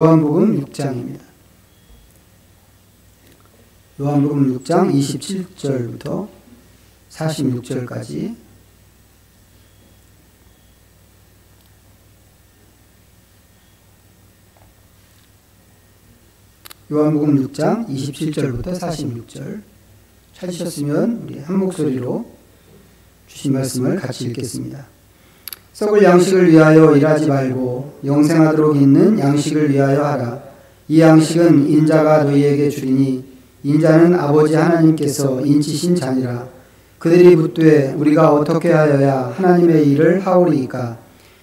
요한복음 6장입니다. 요한복음 6장 27절부터 46절까지 요한복음 6장 27절부터 46절 찾으셨으면 우리 한 목소리로 주신 말씀을 같이 읽겠습니다. 썩을 양식을 위하여 일하지 말고 영생하도록 있는 양식을 위하여 하라. 이 양식은 인자가 너희에게 주리니 인자는 아버지 하나님께서 인치신 자니라. 그들이 묻되 우리가 어떻게 하여야 하나님의 일을 하오리이까?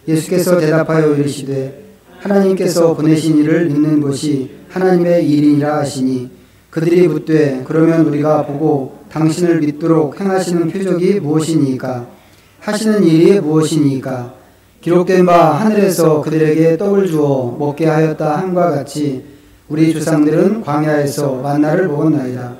예수께서 대답하여 이르시되 하나님께서 보내신 이를 믿는 것이 하나님의 일이니라 하시니 그들이 묻되 그러면 우리가 보고 당신을 믿도록 행하시는 표적이 무엇이니까? 하시는 일이 무엇이니까? 기록된 바 하늘에서 그들에게 떡을 주어 먹게 하였다 함과 같이 우리 조상들은 광야에서 만나를 먹었나이다.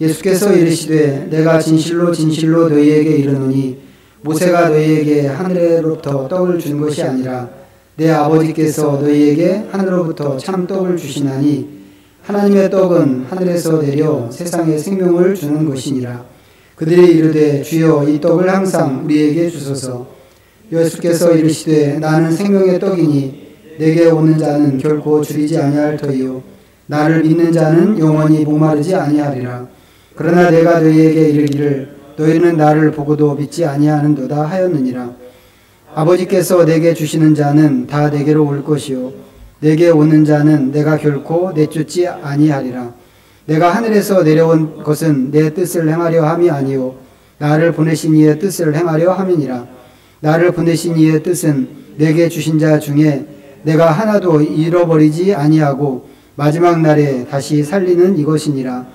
예수께서 이르시되 내가 진실로 진실로 너희에게 이르노니 모세가 너희에게 하늘로부터 떡을 준 것이 아니라 내 아버지께서 너희에게 하늘로부터 참 떡을 주시나니 하나님의 떡은 하늘에서 내려 세상에 생명을 주는 것이니라. 그들이 이르되 주여 이 떡을 항상 우리에게 주소서. 예수께서 이르시되 나는 생명의 떡이니 내게 오는 자는 결코 줄이지 아니할 터이요 나를 믿는 자는 영원히 목마르지 아니하리라. 그러나 내가 너희에게 이르기를 너희는 나를 보고도 믿지 아니하는도다 하였느니라. 아버지께서 내게 주시는 자는 다 내게로 올 것이요 내게 오는 자는 내가 결코 내쫓지 아니하리라. 내가 하늘에서 내려온 것은 내 뜻을 행하려 함이 아니요 나를 보내신 이의 뜻을 행하려 함이니라. 나를 보내신 이의 뜻은 내게 주신 자 중에 내가 하나도 잃어버리지 아니하고 마지막 날에 다시 살리는 이것이니라.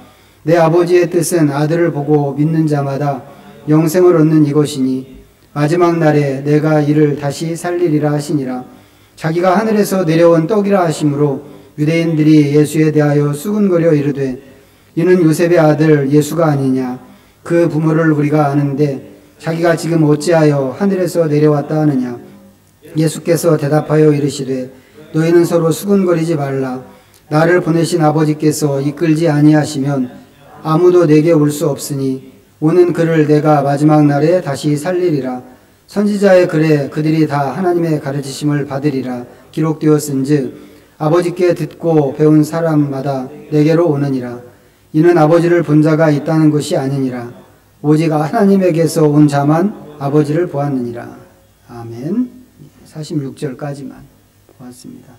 내 아버지의 뜻은 아들을 보고 믿는 자마다 영생을 얻는 이것이니 마지막 날에 내가 이를 다시 살리리라 하시니라. 자기가 하늘에서 내려온 떡이라 하심으로 유대인들이 예수에 대하여 수군거려 이르되 이는 요셉의 아들 예수가 아니냐? 그 부모를 우리가 아는데 자기가 지금 어찌하여 하늘에서 내려왔다 하느냐? 예수께서 대답하여 이르시되 너희는 서로 수군거리지 말라. 나를 보내신 아버지께서 이끌지 아니하시면 아무도 내게 올 수 없으니 오는 그를 내가 마지막 날에 다시 살리리라. 선지자의 글에 그들이 다 하나님의 가르치심을 받으리라 기록되었은즉 아버지께 듣고 배운 사람마다 내게로 오느니라. 이는 아버지를 본 자가 있다는 것이 아니니라. 오직 하나님에게서 온 자만 아버지를 보았느니라. 아멘. 46절까지만 보았습니다.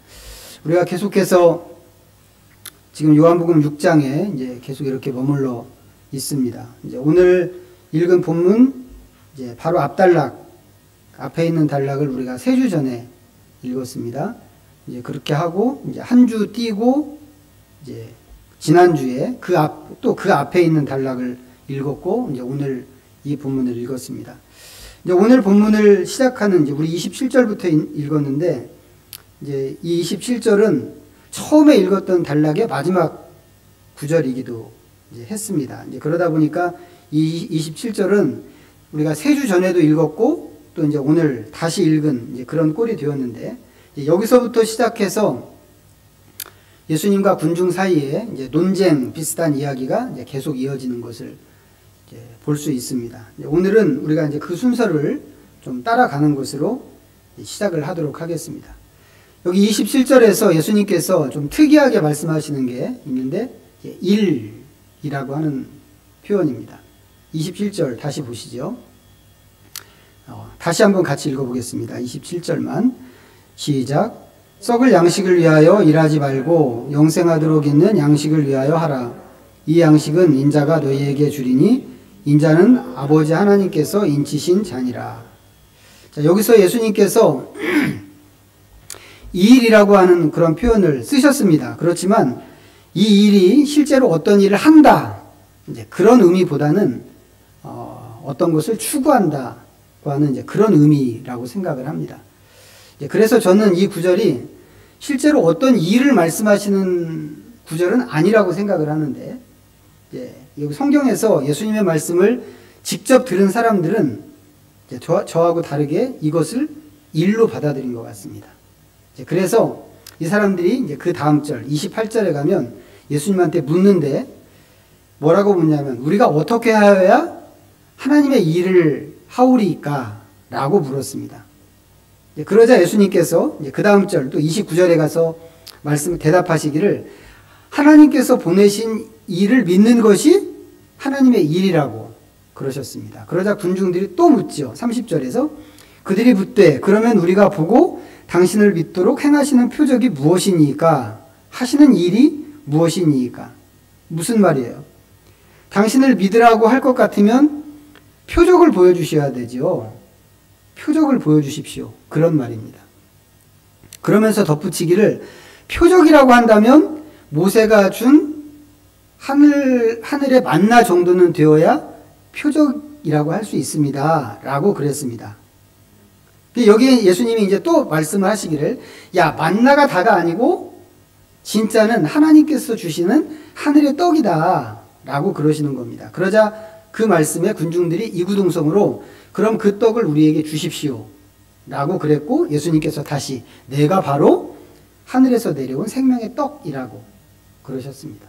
우리가 계속해서 지금 요한복음 6장에 이제 계속 이렇게 머물러 있습니다. 이제 오늘 읽은 본문 이제 바로 앞에 있는 단락을 우리가 3주 전에 읽었습니다. 이제 그렇게 하고 이제 한 주 띄고 이제 지난주에 또 그 앞에 있는 단락을 읽었고 이제 오늘 이 본문을 읽었습니다. 이제 오늘 본문을 시작하는 이제 우리 27절부터 읽었는데 이제 이 27절은 처음에 읽었던 단락의 마지막 구절이기도 이제 했습니다. 이제 그러다 보니까 이 27절은 우리가 3주 전에도 읽었고 또 이제 오늘 다시 읽은 이제 그런 꼴이 되었는데 여기서부터 시작해서 예수님과 군중 사이에 이제 논쟁 비슷한 이야기가 이제 계속 이어지는 것을 볼 수 있습니다. 오늘은 우리가 이제 그 순서를 좀 따라가는 것으로 시작을 하도록 하겠습니다. 여기 27절에서 예수님께서 좀 특이하게 말씀하시는 게 있는데 일이라고 하는 표현입니다. 27절 다시 보시죠. 다시 한번 같이 읽어보겠습니다. 27절만 시작. 썩을 양식을 위하여 일하지 말고 영생하도록 있는 양식을 위하여 하라. 이 양식은 인자가 너희에게 주리니 인자는 아버지 하나님께서 인치신 자니라. 자, 여기서 예수님께서 이 일이라고 하는 그런 표현을 쓰셨습니다. 그렇지만 이 일이 실제로 어떤 일을 한다 이제 그런 의미보다는 어떤 것을 추구한다 하는 이제 그런 의미라고 생각을 합니다. 그래서 저는 이 구절이 실제로 어떤 일을 말씀하시는 구절은 아니라고 생각을 하는데 여기 성경에서 예수님의 말씀을 직접 들은 사람들은 저하고 다르게 이것을 일로 받아들인 것 같습니다. 그래서 이 사람들이 이제 그 다음 절 28절에 가면 예수님한테 묻는데 뭐라고 묻냐면 우리가 어떻게 하여야 하나님의 일을 하오리까? 라고 물었습니다. 그러자 예수님께서 그 다음 절 또 29절에 가서 대답하시기를 하나님께서 보내신 일을 믿는 것이 하나님의 일이라고 그러셨습니다. 그러자 군중들이 또 묻죠. 30절에서 그들이 묻되 그러면 우리가 보고 당신을 믿도록 행하시는 표적이 무엇이니까? 하시는 일이 무엇이니까? 무슨 말이에요? 당신을 믿으라고 할 것 같으면 표적을 보여주셔야 되죠. 표적을 보여주십시오. 그런 말입니다. 그러면서 덧붙이기를 표적이라고 한다면 모세가 준 하늘의 만나 정도는 되어야 표적이라고 할 수 있습니다. 라고 그랬습니다. 여기에 예수님이 이제 또 말씀을 하시기를 야, 만나가 다가 아니고 진짜는 하나님께서 주시는 하늘의 떡이다. 라고 그러시는 겁니다. 그러자 그 말씀에 군중들이 이구동성으로 그럼 그 떡을 우리에게 주십시오. 라고 그랬고 예수님께서 다시 내가 바로 하늘에서 내려온 생명의 떡이라고 그러셨습니다.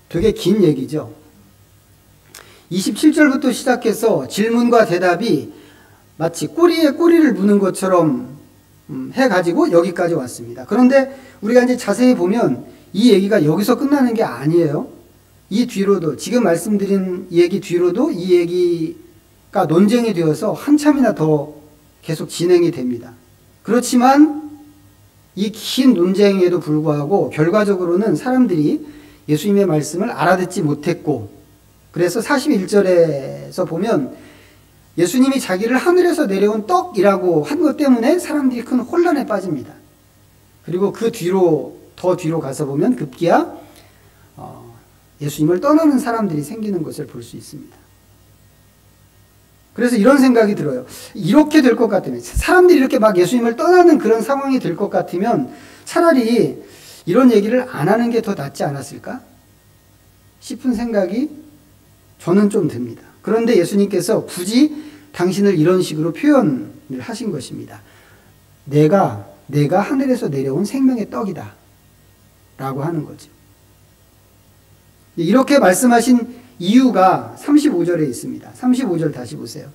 되게 긴 얘기죠. 27절부터 시작해서 질문과 대답이 마치 꼬리에 꼬리를 무는 것처럼 해가지고 여기까지 왔습니다. 그런데 우리가 이제 자세히 보면 이 얘기가 여기서 끝나는 게 아니에요. 이 뒤로도 지금 말씀드린 얘기 뒤로도 이 얘기가 논쟁이 되어서 한참이나 더 계속 진행이 됩니다. 그렇지만 이 긴 논쟁에도 불구하고 결과적으로는 사람들이 예수님의 말씀을 알아듣지 못했고 그래서 41절에서 보면 예수님이 자기를 하늘에서 내려온 떡이라고 한 것 때문에 사람들이 큰 혼란에 빠집니다. 그리고 그 뒤로 더 뒤로 가서 보면 급기야 예수님을 떠나는 사람들이 생기는 것을 볼 수 있습니다. 그래서 이런 생각이 들어요. 이렇게 될 것 같으면 사람들이 이렇게 막 예수님을 떠나는 그런 상황이 될 것 같으면 차라리 이런 얘기를 안 하는 게 더 낫지 않았을까 싶은 생각이 저는 좀 듭니다. 그런데 예수님께서 굳이 당신을 이런 식으로 표현을 하신 것입니다. 내가 하늘에서 내려온 생명의 떡이다 라고 하는 거죠. 이렇게 말씀하신 이유가 35절에 있습니다. 35절 다시 보세요.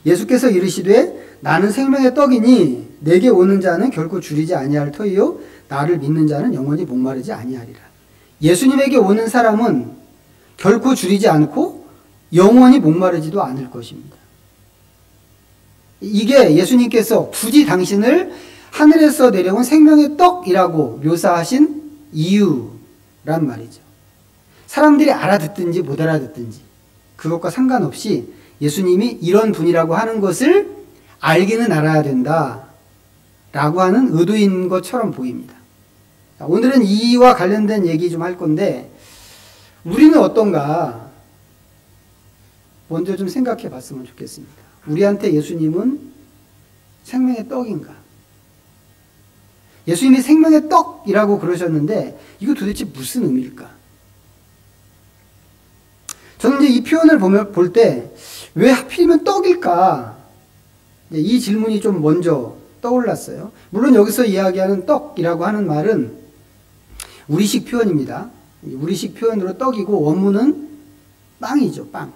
예수께서 이르시되 나는 생명의 떡이니 내게 오는 자는 결코 줄이지 아니할 터이요 나를 믿는 자는 영원히 목마르지 아니하리라. 예수님에게 오는 사람은 결코 줄이지 않고 영원히 목마르지도 않을 것입니다. 이게 예수님께서 굳이 당신을 하늘에서 내려온 생명의 떡이라고 묘사하신 이유란 말이죠. 사람들이 알아듣든지 못 알아듣든지 그것과 상관없이 예수님이 이런 분이라고 하는 것을 알기는 알아야 된다 라고 하는 의도인 것처럼 보입니다. 오늘은 이와 관련된 얘기 좀 할 건데 우리는 어떤가 먼저 좀 생각해 봤으면 좋겠습니다. 우리한테 예수님은 생명의 떡인가? 예수님이 생명의 떡이라고 그러셨는데 이거 도대체 무슨 의미일까? 저는 이제 이 표현을 볼 때 왜 하필이면 떡일까? 이 질문이 좀 먼저 떠올랐어요. 물론 여기서 이야기하는 떡이라고 하는 말은 우리식 표현입니다. 우리식 표현으로 떡이고 원문은 빵이죠, 빵.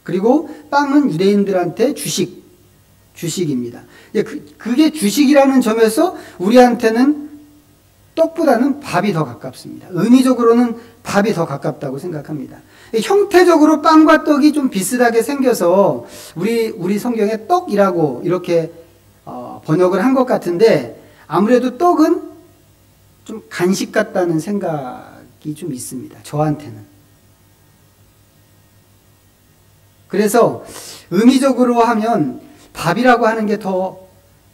그리고 빵은 유대인들한테 주식입니다. 그게 주식이라는 점에서 우리한테는 떡보다는 밥이 더 가깝습니다. 의미적으로는 밥이 더 가깝다고 생각합니다. 형태적으로 빵과 떡이 좀 비슷하게 생겨서 우리 성경에 떡이라고 이렇게 번역을 한 것 같은데 아무래도 떡은 좀 간식 같다는 생각이 좀 있습니다. 저한테는. 그래서 의미적으로 하면 밥이라고 하는 게 더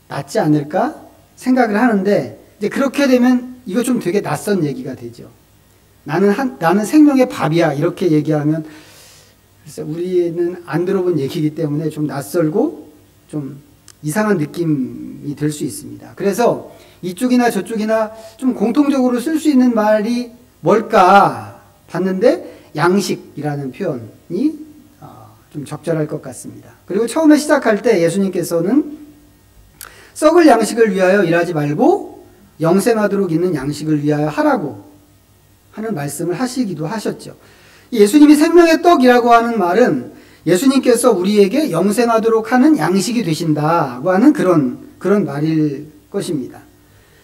낫지 않을까 생각을 하는데 이제 그렇게 되면 이거 좀 되게 낯선 얘기가 되죠. 나는 생명의 밥이야 이렇게 얘기하면 글쎄 우리는 안 들어본 얘기이기 때문에 좀 낯설고 좀 이상한 느낌이 들 수 있습니다. 그래서 이쪽이나 저쪽이나 좀 공통적으로 쓸 수 있는 말이 뭘까 봤는데 양식이라는 표현이 좀 적절할 것 같습니다. 그리고 처음에 시작할 때 예수님께서는 썩을 양식을 위하여 일하지 말고 영생하도록 있는 양식을 위하여 하라고 하는 말씀을 하시기도 하셨죠. 예수님이 생명의 떡이라고 하는 말은 예수님께서 우리에게 영생하도록 하는 양식이 되신다고 하는 그런 말일 것입니다.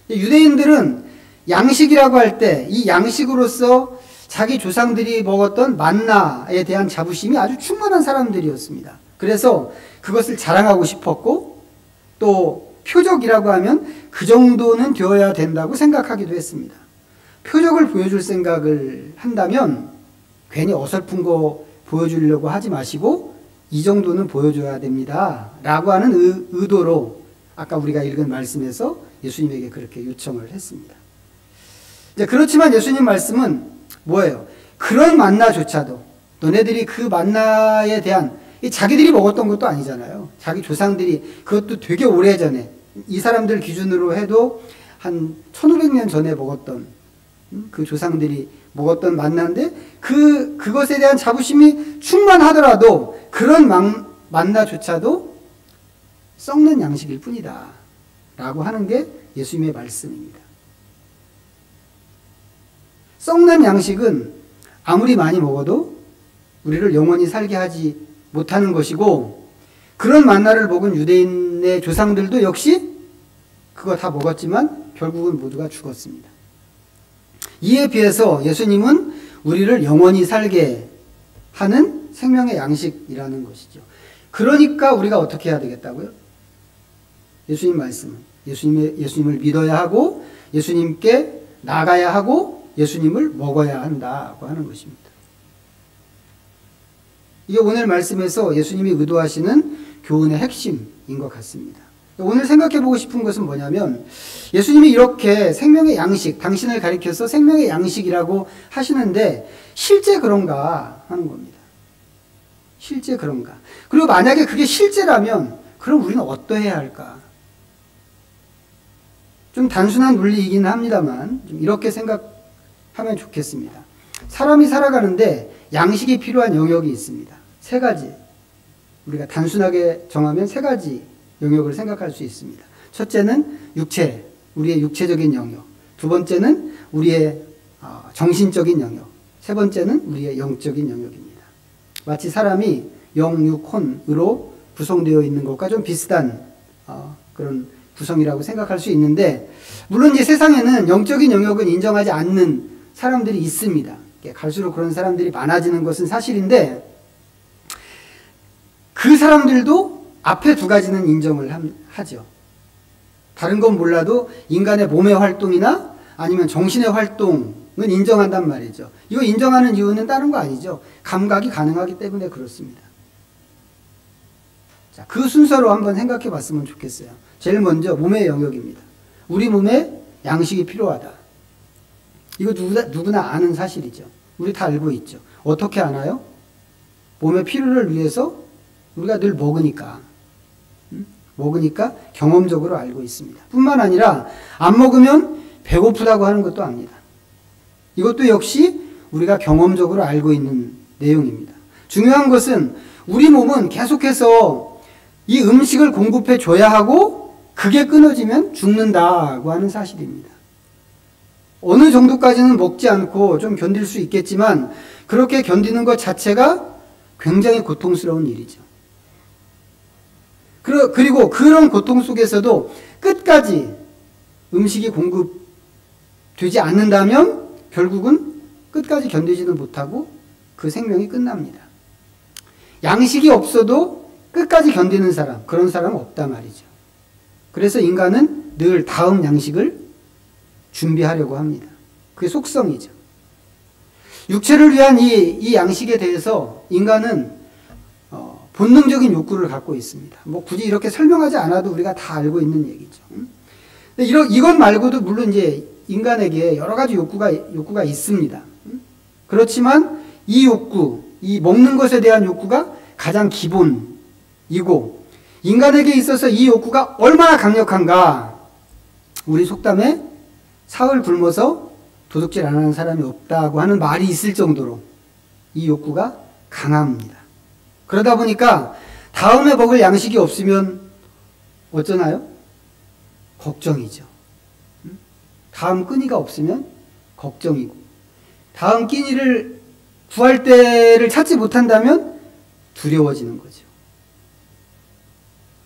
유대인들은 양식이라고 할 때 이 양식으로서 자기 조상들이 먹었던 만나에 대한 자부심이 아주 충만한 사람들이었습니다. 그래서 그것을 자랑하고 싶었고 또 표적이라고 하면 그 정도는 되어야 된다고 생각하기도 했습니다. 표적을 보여줄 생각을 한다면 괜히 어설픈 거 보여주려고 하지 마시고 이 정도는 보여줘야 됩니다 라고 하는 의도로 아까 우리가 읽은 말씀에서 예수님에게 그렇게 요청을 했습니다. 그렇지만 예수님 말씀은 뭐예요? 그런 만나조차도 너네들이 그 만나에 대한 자기들이 먹었던 것도 아니잖아요. 자기 조상들이 그것도 되게 오래전에 이 사람들 기준으로 해도 한 1500년 전에 먹었던 그 조상들이 먹었던 만나인데 그것에 대한 자부심이 충만하더라도 그런 만나조차도 썩는 양식일 뿐이다 라고 하는 게 예수님의 말씀입니다. 썩는 양식은 아무리 많이 먹어도 우리를 영원히 살게 하지 못하는 것이고 그런 만나를 먹은 유대인의 조상들도 역시 그거 다 먹었지만 결국은 모두가 죽었습니다. 이에 비해서 예수님은 우리를 영원히 살게 하는 생명의 양식이라는 것이죠. 그러니까 우리가 어떻게 해야 되겠다고요? 예수님 말씀은 예수님을 믿어야 하고 예수님께 나가야 하고 예수님을 먹어야 한다고 하는 것입니다. 이게 오늘 말씀에서 예수님이 의도하시는 교훈의 핵심인 것 같습니다. 오늘 생각해 보고 싶은 것은 뭐냐면 예수님이 이렇게 생명의 양식, 당신을 가리켜서 생명의 양식이라고 하시는데 실제 그런가 하는 겁니다. 실제 그런가. 그리고 만약에 그게 실제라면 그럼 우리는 어떠해야 할까? 좀 단순한 논리이긴 합니다만 좀 이렇게 생각하면 좋겠습니다. 사람이 살아가는데 양식이 필요한 영역이 있습니다. 세 가지. 우리가 단순하게 정하면 세 가지 영역을 생각할 수 있습니다. 첫째는 육체, 우리의 육체적인 영역. 두 번째는 우리의 정신적인 영역. 세 번째는 우리의 영적인 영역입니다. 마치 사람이 영, 육, 혼으로 구성되어 있는 것과 좀 비슷한 그런 구성이라고 생각할 수 있는데 물론 이제 세상에는 영적인 영역은 인정하지 않는 사람들이 있습니다. 갈수록 그런 사람들이 많아지는 것은 사실인데 그 사람들도 앞에 두 가지는 인정을 하죠. 다른 건 몰라도 인간의 몸의 활동이나 아니면 정신의 활동은 인정한단 말이죠. 이거 인정하는 이유는 다른 거 아니죠. 감각이 가능하기 때문에 그렇습니다. 자, 그 순서로 한번 생각해 봤으면 좋겠어요. 제일 먼저 몸의 영역입니다. 우리 몸에 양식이 필요하다. 이거 누구나 아는 사실이죠. 우리 다 알고 있죠. 어떻게 아나요? 몸의 필요를 위해서 우리가 늘 먹으니까 경험적으로 알고 있습니다. 뿐만 아니라 안 먹으면 배고프다고 하는 것도 압니다. 이것도 역시 우리가 경험적으로 알고 있는 내용입니다. 중요한 것은 우리 몸은 계속해서 이 음식을 공급해 줘야 하고 그게 끊어지면 죽는다고 하는 사실입니다. 어느 정도까지는 먹지 않고 좀 견딜 수 있겠지만 그렇게 견디는 것 자체가 굉장히 고통스러운 일이죠. 그리고 그런 고통 속에서도 끝까지 음식이 공급되지 않는다면 결국은 끝까지 견디지는 못하고 그 생명이 끝납니다. 양식이 없어도 끝까지 견디는 사람, 그런 사람은 없단 말이죠. 그래서 인간은 늘 다음 양식을 준비하려고 합니다. 그게 속성이죠. 육체를 위한 이 양식에 대해서 인간은 본능적인 욕구를 갖고 있습니다. 뭐 굳이 이렇게 설명하지 않아도 우리가 다 알고 있는 얘기죠. 근데 이것 말고도 물론 이제 인간에게 여러 가지 욕구가 있습니다. 그렇지만 이 욕구, 이 먹는 것에 대한 욕구가 가장 기본이고 인간에게 있어서 이 욕구가 얼마나 강력한가 우리 속담에 사흘 굶어서 도둑질 안 하는 사람이 없다고 하는 말이 있을 정도로 이 욕구가 강합니다. 그러다 보니까 다음에 먹을 양식이 없으면 어쩌나요? 걱정이죠. 다음 끈이가 없으면 걱정이고, 다음 끼니를 구할 때를 찾지 못한다면 두려워지는 거죠.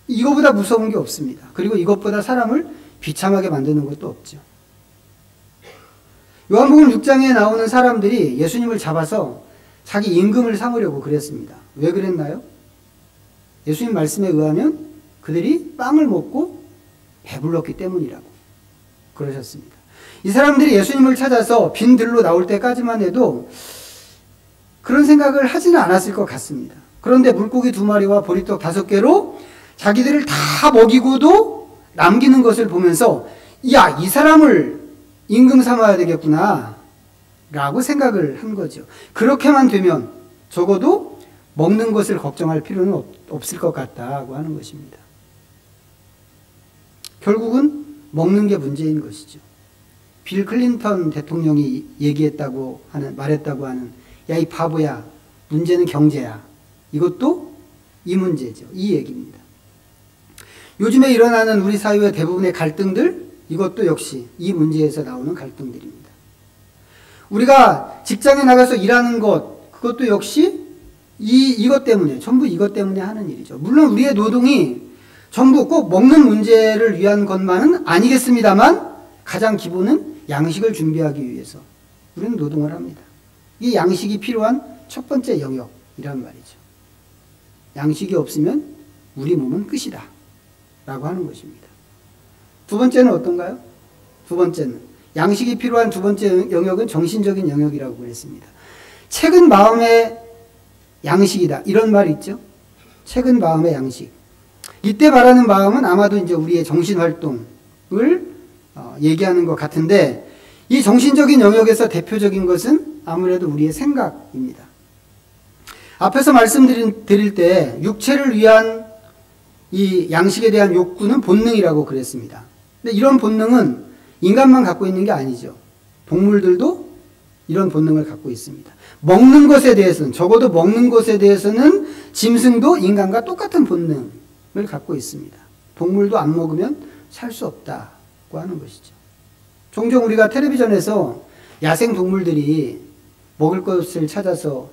이거보다 무서운 게 없습니다. 그리고 이것보다 사람을 비참하게 만드는 것도 없죠. 요한복음 6장에 나오는 사람들이 예수님을 잡아서 자기 임금을 삼으려고 그랬습니다. 왜 그랬나요? 예수님 말씀에 의하면 그들이 빵을 먹고 배불렀기 때문이라고 그러셨습니다. 이 사람들이 예수님을 찾아서 빈들로 나올 때까지만 해도 그런 생각을 하지는 않았을 것 같습니다. 그런데 물고기 2마리와 보리떡 5개로 자기들을 다 먹이고도 남기는 것을 보면서 야, 이 사람을 임금 삼아야 되겠구나 라고 생각을 한 거죠. 그렇게만 되면 적어도 먹는 것을 걱정할 필요는 없을 것 같다고 하는 것입니다. 결국은 먹는 게 문제인 것이죠. 빌 클린턴 대통령이 말했다고 하는 야, 이 바보야, 문제는 경제야. 이것도 이 문제죠. 이 얘기입니다. 요즘에 일어나는 우리 사회의 대부분의 갈등들, 이것도 역시 이 문제에서 나오는 갈등들입니다. 우리가 직장에 나가서 일하는 것, 그것도 역시 이것 때문에, 전부 이것 때문에 하는 일이죠. 물론 우리의 노동이 전부 꼭 먹는 문제를 위한 것만은 아니겠습니다만 가장 기본은 양식을 준비하기 위해서 우리는 노동을 합니다. 이 양식이 필요한 첫 번째 영역이란 말이죠. 양식이 없으면 우리 몸은 끝이다 라고 하는 것입니다. 두 번째는 어떤가요? 두 번째는 양식이 필요한 두 번째 영역은 정신적인 영역이라고 그랬습니다. 책은 마음의 양식이다 이런 말이 있죠. 책은 마음의 양식. 이때 말하는 마음은 아마도 이제 우리의 정신활동을 얘기하는 것 같은데, 이 정신적인 영역에서 대표적인 것은 아무래도 우리의 생각입니다. 앞에서 말씀드릴 때 육체를 위한 이 양식에 대한 욕구는 본능이라고 그랬습니다. 근데 이런 본능은 인간만 갖고 있는 게 아니죠. 동물들도 이런 본능을 갖고 있습니다. 먹는 것에 대해서는, 적어도 먹는 것에 대해서는 짐승도 인간과 똑같은 본능을 갖고 있습니다. 동물도 안 먹으면 살 수 없다고 하는 것이죠. 종종 우리가 텔레비전에서 야생 동물들이 먹을 것을 찾아서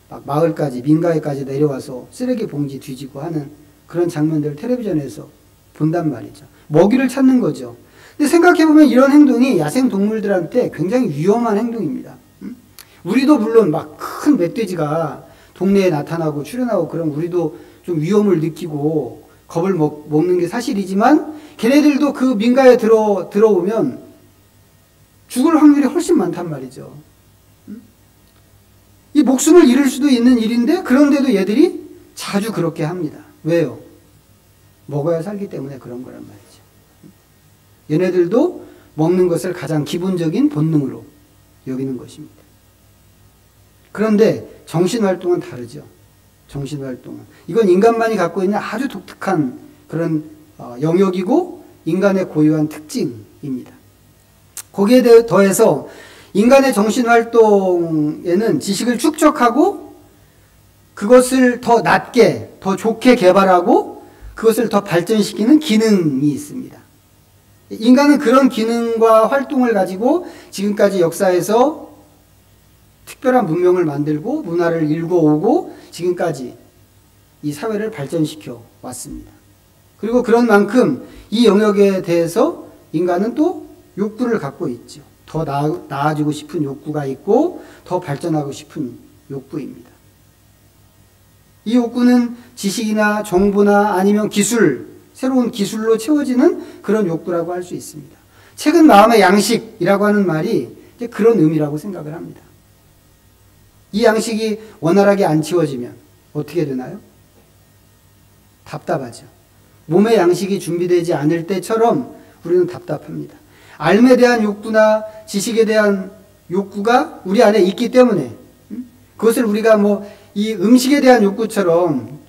막 마을까지, 민가에까지 내려와서 쓰레기 봉지 뒤지고 하는 그런 장면들을 텔레비전에서 본단 말이죠. 먹이를 찾는 거죠. 근데 생각해보면 이런 행동이 야생 동물들한테 굉장히 위험한 행동입니다. 우리도 물론 막 큰 멧돼지가 동네에 나타나고 출현하고 그럼 우리도 좀 위험을 느끼고 겁을 먹는 게 사실이지만, 걔네들도 그 민가에 들어오면 죽을 확률이 훨씬 많단 말이죠. 이 목숨을 잃을 수도 있는 일인데, 그런데도 얘들이 자주 그렇게 합니다. 왜요? 먹어야 살기 때문에 그런 거란 말이죠. 얘네들도 먹는 것을 가장 기본적인 본능으로 여기는 것입니다. 그런데 정신활동은 다르죠. 정신활동은. 이건 인간만이 갖고 있는 아주 독특한 그런 영역이고 인간의 고유한 특징입니다. 거기에 더해서 인간의 정신활동에는 지식을 축적하고 그것을 더 낮게, 더 좋게 개발하고 그것을 더 발전시키는 기능이 있습니다. 인간은 그런 기능과 활동을 가지고 지금까지 역사에서 특별한 문명을 만들고 문화를 일궈오고 지금까지 이 사회를 발전시켜 왔습니다. 그리고 그런 만큼 이 영역에 대해서 인간은 또 욕구를 갖고 있죠. 더 나아지고 싶은 욕구가 있고 더 발전하고 싶은 욕구입니다. 이 욕구는 지식이나 정보나 아니면 기술, 새로운 기술로 채워지는 그런 욕구라고 할 수 있습니다. 책은 마음의 양식이라고 하는 말이 이제 그런 의미라고 생각을 합니다. 이 양식이 원활하게 안 채워지면 어떻게 되나요? 답답하죠. 몸의 양식이 준비되지 않을 때처럼 우리는 답답합니다. 삶에 대한 욕구나 지식에 대한 욕구가 우리 안에 있기 때문에 그것을 우리가 이 음식에 대한 욕구처럼,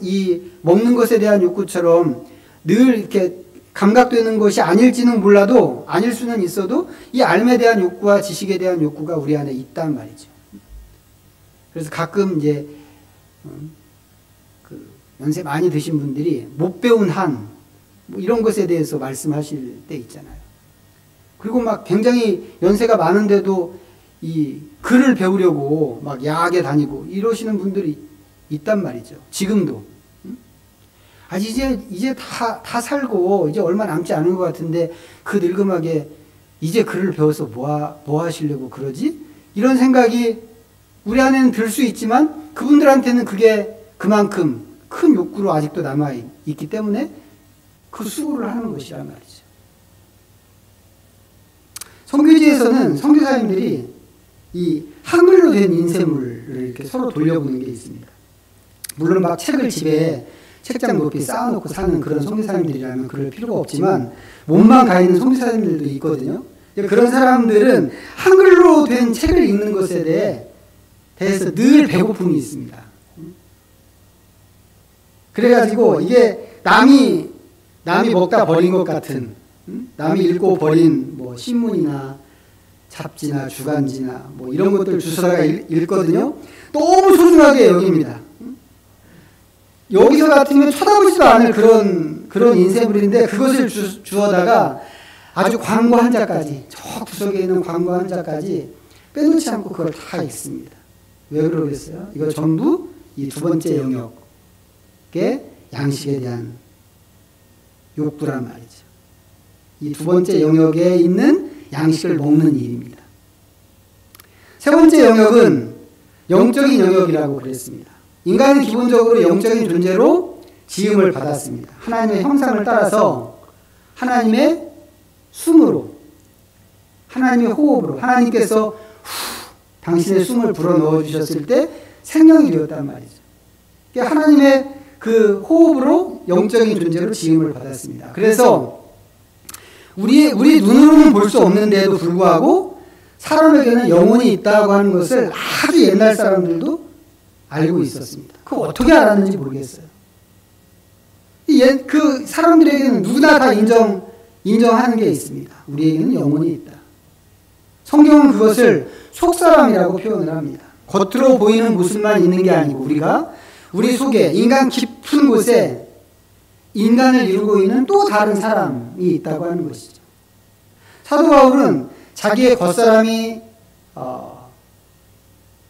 이 먹는 것에 대한 욕구처럼 늘 이렇게 감각되는 것이 아닐지는 몰라도, 아닐 수는 있어도 이 삶에 대한 욕구와 지식에 대한 욕구가 우리 안에 있단 말이죠. 그래서 가끔 이제 연세 많이 드신 분들이 못 배운 한 이런 것에 대해서 말씀하실 때 있잖아요. 그리고 막 굉장히 연세가 많은데도 이 글을 배우려고 막 야학에 다니고 이러시는 분들이 있단 말이죠. 지금도. 이제 다 살고 이제 얼마 남지 않은 것 같은데 그 늙음하게 이제 글을 배워서 뭐 하시려고 그러지? 이런 생각이 우리 안에는 들 수 있지만 그분들한테는 그게 그만큼 큰 욕구로 아직도 남아있기 때문에 그 수고를 하는 것이란 말이죠. 선교지에서는 선교사님들이 이 한글로 된 인쇄물을 이렇게 서로 돌려보는 게 있습니다. 물론 막 책을 집에 책장 높이 쌓아놓고 사는 그런 선교사님들이라면 그럴 필요가 없지만 몸만 가 있는 선교사님들도 있거든요. 그런 사람들은 한글로 된 책을 읽는 것에 대해서 늘 배고픔이 있습니다. 그래가지고 이게 남이 먹다 버린 것 같은, 남이 읽고 버린 뭐 신문이나 잡지나 주간지나 뭐 이런 것들 주워다가 읽거든요. 너무 소중하게 여깁니다. 여기서 같으면 쳐다보지도 않을 그런 인쇄물인데 그것을 주워다가 아주 광고 한 자까지, 저 구석에 있는 광고 한 자까지 빼놓지 않고 그걸 다 읽습니다. 왜 그러겠어요? 이거 전부 이 두 번째 영역의 양식에 대한 욕구란 말이죠. 이 두 번째 영역에 있는 양식을 먹는 일입니다. 세 번째 영역은 영적인 영역이라고 그랬습니다. 인간은 기본적으로 영적인 존재로 지음을 받았습니다. 하나님의 형상을 따라서 하나님의 숨으로, 하나님의 호흡으로, 하나님께서 당신의 숨을 불어넣어 주셨을 때 생명이 되었단 말이죠. 그러니까 하나님의 그 호흡으로 영적인 존재로 지음을 받았습니다. 그래서 우리 눈으로는 볼 수 없는데도 불구하고 사람에게는 영혼이 있다고 하는 것을 아주 옛날 사람들도 알고 있었습니다. 그거 어떻게 알았는지 모르겠어요. 그 사람들에게는 누구나 다 인정하는 게 있습니다. 우리에게는 영혼이 있다. 성경은 그것을 속사람이라고 표현을 합니다. 겉으로 보이는 모습만 있는 게 아니고 우리 속에 인간 깊은 곳에 인간을 이루고 있는 또 다른 사람이 있다고 하는 것이죠. 사도 바울은 자기의 겉사람이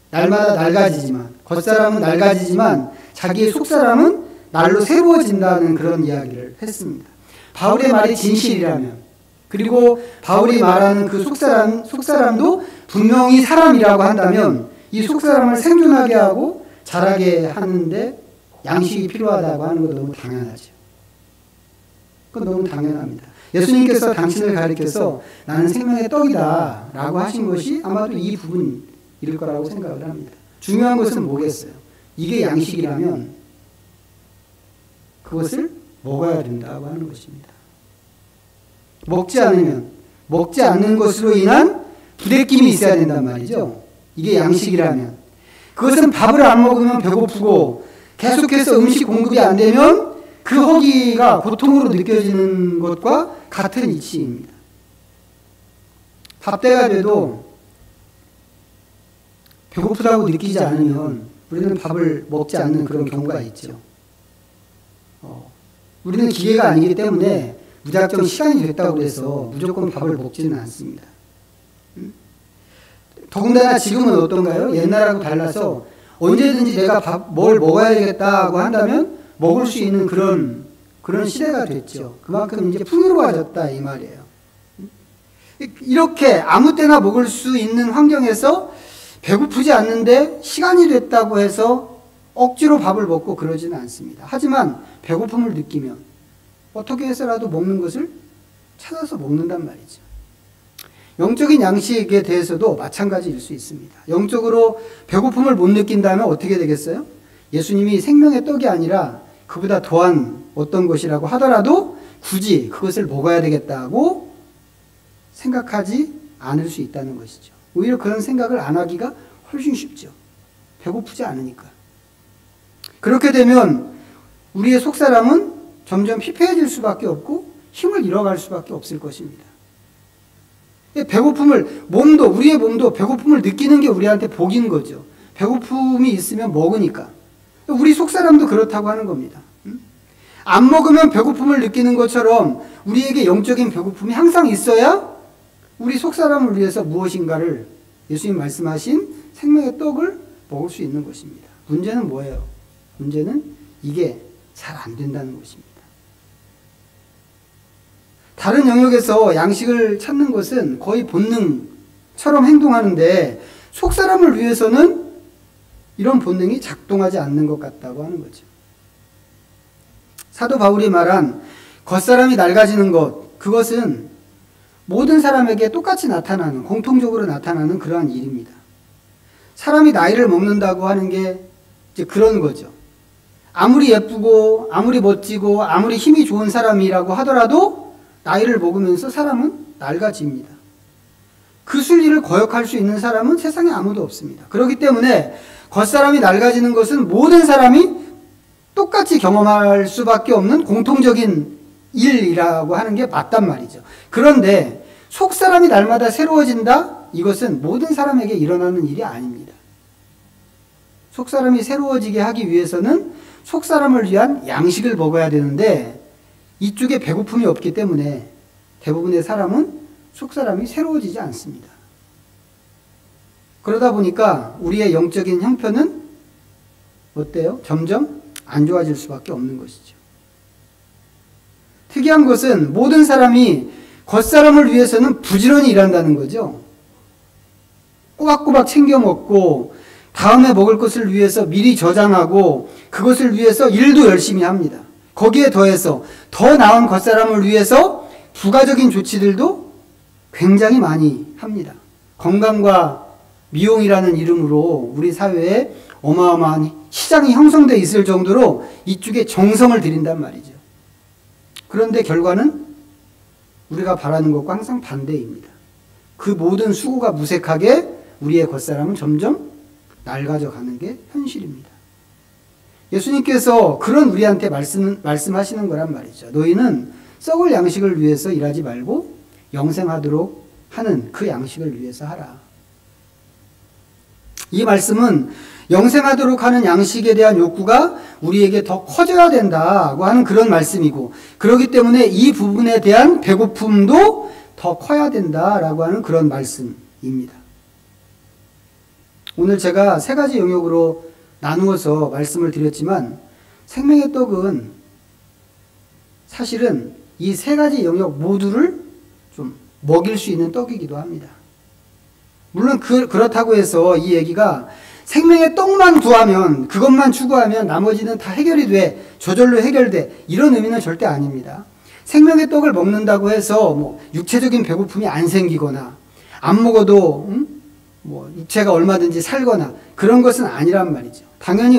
날마다 낡아지지만, 겉사람은 낡아지지만 자기의 속사람은 날로 새로워진다는 그런 이야기를 했습니다. 바울의 말이 진실이라면, 그리고 바울이 말하는 그 속사람도 분명히 사람이라고 한다면 이 속사람을 생존하게 하고 자라게 하는데 양식이 필요하다고 하는 건 너무 당연하죠. 그건 너무 당연합니다. 예수님께서 당신을 가리켜서 나는 생명의 떡이다 라고 하신 것이 아마도 이 부분일 거라고 생각을 합니다. 중요한 것은 뭐겠어요? 이게 양식이라면 그것을 먹어야 된다고 하는 것입니다. 먹지 않는 것으로 인한 부대낌이 있어야 된단 말이죠. 이게 양식이라면. 그것은 밥을 안 먹으면 배고프고 계속해서 음식 공급이 안 되면 그 허기가 고통으로 느껴지는 것과 같은 이치입니다. 밥때가 돼도 배고프다고 느끼지 않으면 우리는 밥을 먹지 않는 그런 경우가 있죠. 우리는 기계가 아니기 때문에 무작정 시간이 됐다고 해서 무조건 밥을 먹지는 않습니다. 더군다나 지금은 어떤가요? 옛날하고 달라서 언제든지 내가 뭘 먹어야 되겠다고 한다면 먹을 수 있는 그런 시대가 됐죠. 그만큼 이제 풍요로워졌다 이 말이에요. 이렇게 아무 때나 먹을 수 있는 환경에서 배고프지 않는데 시간이 됐다고 해서 억지로 밥을 먹고 그러지는 않습니다. 하지만 배고픔을 느끼면 어떻게 해서라도 먹는 것을 찾아서 먹는단 말이죠. 영적인 양식에 대해서도 마찬가지일 수 있습니다. 영적으로 배고픔을 못 느낀다면 어떻게 되겠어요? 예수님이 생명의 떡이 아니라 그보다 더한 어떤 것이라고 하더라도 굳이 그것을 먹어야 되겠다고 생각하지 않을 수 있다는 것이죠. 오히려 그런 생각을 안 하기가 훨씬 쉽죠. 배고프지 않으니까. 그렇게 되면 우리의 속사람은 점점 피폐해질 수밖에 없고 힘을 잃어갈 수밖에 없을 것입니다. 우리의 몸도 배고픔을 느끼는 게 우리한테 복인 거죠. 배고픔이 있으면 먹으니까. 우리 속사람도 그렇다고 하는 겁니다. 안 먹으면 배고픔을 느끼는 것처럼 우리에게 영적인 배고픔이 항상 있어야 우리 속사람을 위해서 무엇인가를 예수님 말씀하신 생명의 떡을 먹을 수 있는 것입니다. 문제는 뭐예요? 문제는 이게 잘 안 된다는 것입니다. 다른 영역에서 양식을 찾는 것은 거의 본능처럼 행동하는데 속사람을 위해서는 이런 본능이 작동하지 않는 것 같다고 하는 거죠. 사도 바울이 말한 겉사람이 낡아지는 것, 그것은 모든 사람에게 똑같이 나타나는, 공통적으로 나타나는 그러한 일입니다. 사람이 나이를 먹는다고 하는 게 이제 그런 거죠. 아무리 예쁘고 아무리 멋지고 아무리 힘이 좋은 사람이라고 하더라도 나이를 먹으면서 사람은 낡아집니다. 그 순리를 거역할 수 있는 사람은 세상에 아무도 없습니다. 그렇기 때문에 겉사람이 낡아지는 것은 모든 사람이 똑같이 경험할 수밖에 없는 공통적인 일이라고 하는 게 맞단 말이죠. 그런데 속사람이 날마다 새로워진다? 이것은 모든 사람에게 일어나는 일이 아닙니다. 속사람이 새로워지게 하기 위해서는 속사람을 위한 양식을 먹어야 되는데 이쪽에 배고픔이 없기 때문에 대부분의 사람은 속사람이 새로워지지 않습니다. 그러다 보니까 우리의 영적인 형편은 어때요? 점점 안 좋아질 수밖에 없는 것이죠. 특이한 것은 모든 사람이 겉사람을 위해서는 부지런히 일한다는 거죠. 꼬박꼬박 챙겨 먹고 다음에 먹을 것을 위해서 미리 저장하고 그것을 위해서 일도 열심히 합니다. 거기에 더해서 더 나은 겉사람을 위해서 부가적인 조치들도 굉장히 많이 합니다. 건강과 미용이라는 이름으로 우리 사회에 어마어마한 시장이 형성되어 있을 정도로 이쪽에 정성을 들인단 말이죠. 그런데 결과는 우리가 바라는 것과 항상 반대입니다. 그 모든 수고가 무색하게 우리의 겉사람은 점점 낡아져 가는 게 현실입니다. 예수님께서 그런 우리한테 말씀하시는 거란 말이죠. 너희는 썩을 양식을 위해서 일하지 말고 영생하도록 하는 그 양식을 위해서 하라. 이 말씀은 영생하도록 하는 양식에 대한 욕구가 우리에게 더 커져야 된다고 하는 그런 말씀이고, 그렇기 때문에 이 부분에 대한 배고픔도 더 커야 된다라고 하는 그런 말씀입니다. 오늘 제가 세 가지 영역으로 나누어서 말씀을 드렸지만 생명의 떡은 사실은 이 세 가지 영역 모두를 좀 먹일 수 있는 떡이기도 합니다. 물론 그렇다고 해서 이 얘기가 생명의 떡만 구하면, 그것만 추구하면 나머지는 다 해결이 돼, 저절로 해결돼, 이런 의미는 절대 아닙니다. 생명의 떡을 먹는다고 해서 뭐 육체적인 배고픔이 안 생기거나 안 먹어도 뭐 육체가 얼마든지 살거나 그런 것은 아니란 말이죠. 당연히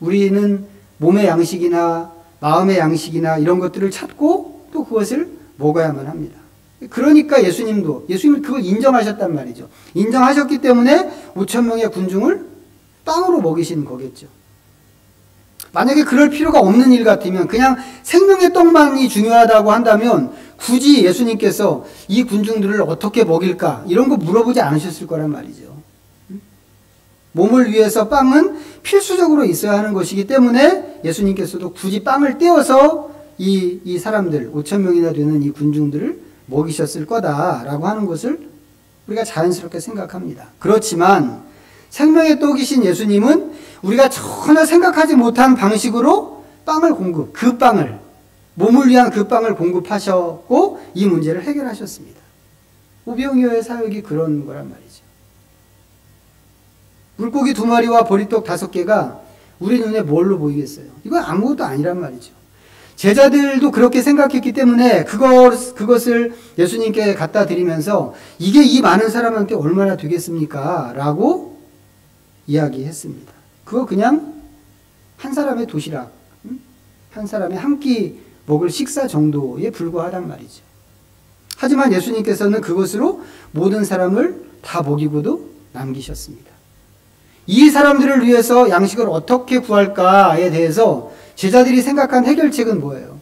우리는 몸의 양식이나 마음의 양식이나 이런 것들을 찾고 또 그것을 먹어야만 합니다. 그러니까 예수님은 그걸 인정하셨단 말이죠. 인정하셨기 때문에 5,000명의 군중을 빵으로 먹이시는 거겠죠. 만약에 그럴 필요가 없는 일 같으면, 그냥 생명의 떡만이 중요하다고 한다면 굳이 예수님께서 이 군중들을 어떻게 먹일까 이런 거 물어보지 않으셨을 거란 말이죠. 몸을 위해서 빵은 필수적으로 있어야 하는 것이기 때문에 예수님께서도 굳이 빵을 떼어서 이 사람들 5,000명이나 되는 이 군중들을 먹이셨을 거다라고 하는 것을 우리가 자연스럽게 생각합니다. 그렇지만 생명의 떡이신 예수님은 우리가 전혀 생각하지 못한 방식으로 몸을 위한 그 빵을 공급하셨고 이 문제를 해결하셨습니다. 오병이어의 사역이 그런 거란 말이죠. 물고기 2마리와 보리떡 5개가 우리 눈에 뭘로 보이겠어요? 이건 아무것도 아니란 말이죠. 제자들도 그렇게 생각했기 때문에 그것을 예수님께 갖다 드리면서 이게 이 많은 사람한테 얼마나 되겠습니까? 라고 이야기했습니다. 그거 그냥 한 사람의 도시락, 한 사람의 한 끼 먹을 식사 정도에 불과하단 말이죠. 하지만 예수님께서는 그것으로 모든 사람을 다 먹이고도 남기셨습니다. 이 사람들을 위해서 양식을 어떻게 구할까에 대해서 제자들이 생각한 해결책은 뭐예요?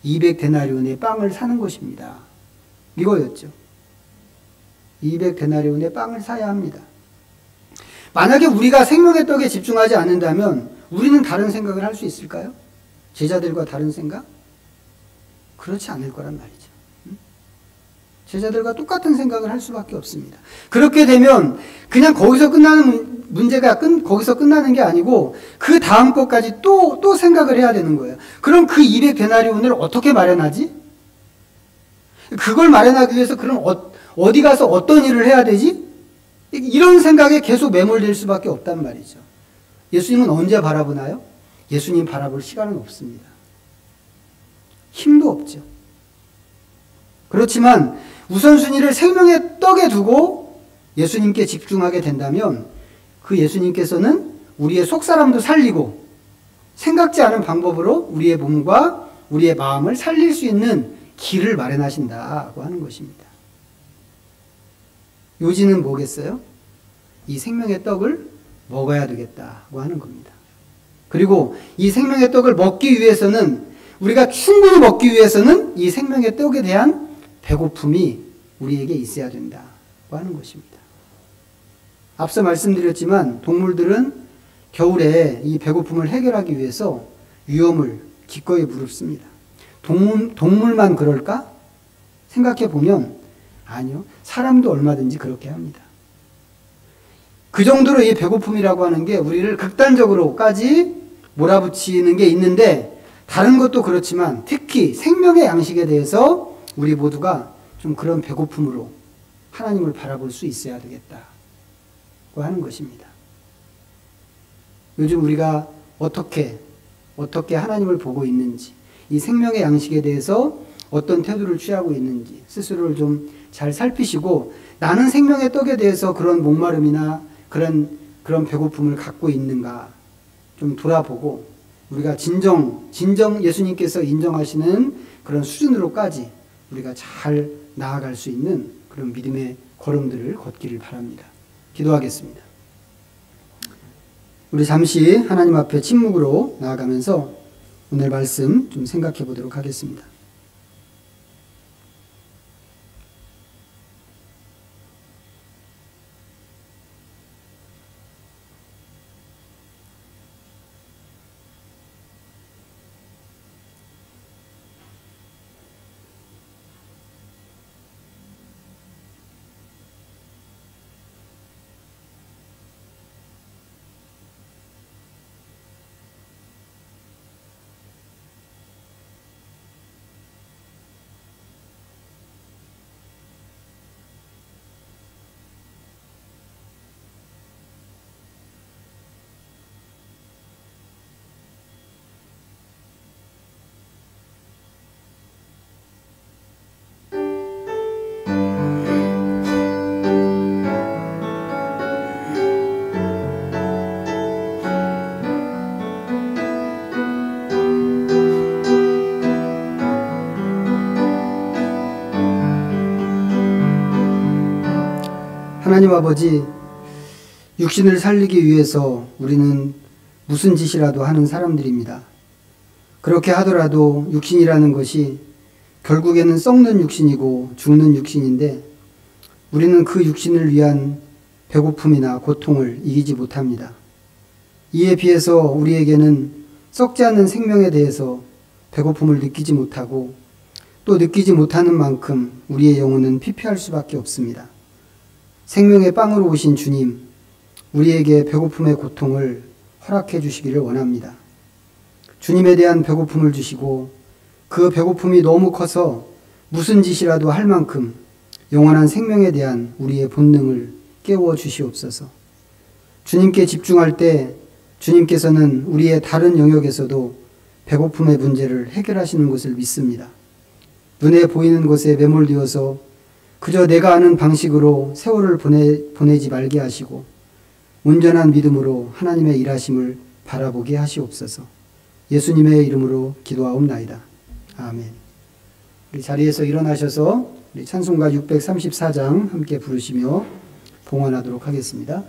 200데나리온의 빵을 사는 것입니다. 이거였죠. 200데나리온의 빵을 사야 합니다. 만약에 우리가 생명의 떡에 집중하지 않는다면 우리는 다른 생각을 할 수 있을까요? 제자들과 다른 생각? 그렇지 않을 거란 말이죠. 제자들과 똑같은 생각을 할 수밖에 없습니다. 그렇게 되면 그냥 거기서 끝나는 문제가 거기서 끝나는 게 아니고 그 다음 것까지 또 생각을 해야 되는 거예요. 그럼 그 200데나리온을 어떻게 마련하지? 그걸 마련하기 위해서 그럼 어디 가서 어떤 일을 해야 되지? 이런 생각에 계속 매몰될 수밖에 없단 말이죠. 예수님은 언제 바라보나요? 예수님 바라볼 시간은 없습니다. 힘도 없죠. 그렇지만 우선순위를 생명의 떡에 두고 예수님께 집중하게 된다면 그 예수님께서는 우리의 속사람도 살리고 생각지 않은 방법으로 우리의 몸과 우리의 마음을 살릴 수 있는 길을 마련하신다고 하는 것입니다. 요지는 뭐겠어요? 이 생명의 떡을 먹어야 되겠다고 하는 겁니다. 그리고 이 생명의 떡을 먹기 위해서는 우리가 충분히 먹기 위해서는 이 생명의 떡에 대한 배고픔이 우리에게 있어야 된다고 하는 것입니다. 앞서 말씀드렸지만 동물들은 겨울에 이 배고픔을 해결하기 위해서 위험을 기꺼이 무릅씁니다. 동물만 그럴까? 생각해 보면 아니요. 사람도 얼마든지 그렇게 합니다. 그 정도로 이 배고픔이라고 하는 게 우리를 극단적으로까지 몰아붙이는 게 있는데 다른 것도 그렇지만 특히 생명의 양식에 대해서 우리 모두가 좀 그런 배고픔으로 하나님을 바라볼 수 있어야 되겠다고 하는 것입니다. 요즘 우리가 어떻게 하나님을 보고 있는지, 이 생명의 양식에 대해서 어떤 태도를 취하고 있는지 스스로를 좀 잘 살피시고 나는 생명의 떡에 대해서 그런 목마름이나 그런 배고픔을 갖고 있는가 좀 돌아보고 우리가 진정 예수님께서 인정하시는 그런 수준으로까지 우리가 잘 나아갈 수 있는 그런 믿음의 걸음들을 걷기를 바랍니다. 기도하겠습니다. 우리 잠시 하나님 앞에 침묵으로 나아가면서 오늘 말씀 좀 생각해 보도록 하겠습니다. 하나님 아버지, 육신을 살리기 위해서 우리는 무슨 짓이라도 하는 사람들입니다. 그렇게 하더라도 육신이라는 것이 결국에는 썩는 육신이고 죽는 육신인데 우리는 그 육신을 위한 배고픔이나 고통을 이기지 못합니다. 이에 비해서 우리에게는 썩지 않는 생명에 대해서 배고픔을 느끼지 못하고 또 느끼지 못하는 만큼 우리의 영혼은 피폐할 수밖에 없습니다. 생명의 빵으로 오신 주님, 우리에게 배고픔의 고통을 허락해 주시기를 원합니다. 주님에 대한 배고픔을 주시고 그 배고픔이 너무 커서 무슨 짓이라도 할 만큼 영원한 생명에 대한 우리의 본능을 깨워 주시옵소서. 주님께 집중할 때 주님께서는 우리의 다른 영역에서도 배고픔의 문제를 해결하시는 것을 믿습니다. 눈에 보이는 것에 매몰되어서 그저 내가 아는 방식으로 세월을 보내지 말게 하시고 온전한 믿음으로 하나님의 일하심을 바라보게 하시옵소서. 예수님의 이름으로 기도하옵나이다. 아멘. 우리 자리에서 일어나셔서 우리 찬송가 634장 함께 부르시며 봉헌하도록 하겠습니다.